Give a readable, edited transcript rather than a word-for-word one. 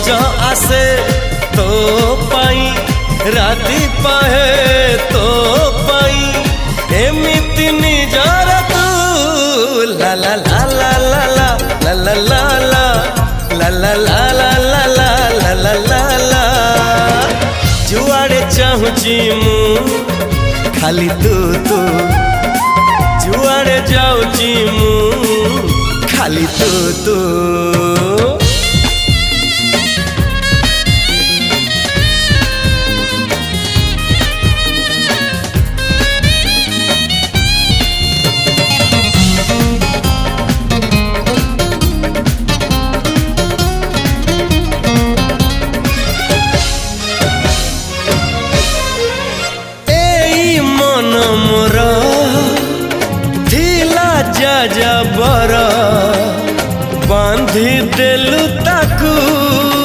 ନିଜ ଆସେ ତୋ ପାଇଁ ରାତି ପାହେ ତୋ ପାଇଁ ଏମିତି ନିଜର ତୁ ଲା ଲା ଲା ଲା ଲା ଲା ଲା ଲା ଲା ଲା ଲା ଲା ଲା ଲା ଲା ଲା ଲା ଲା ଲା जुआड़े चाहूची मु खाली तू तू जुआड़े जाऊची मु खाली तू तू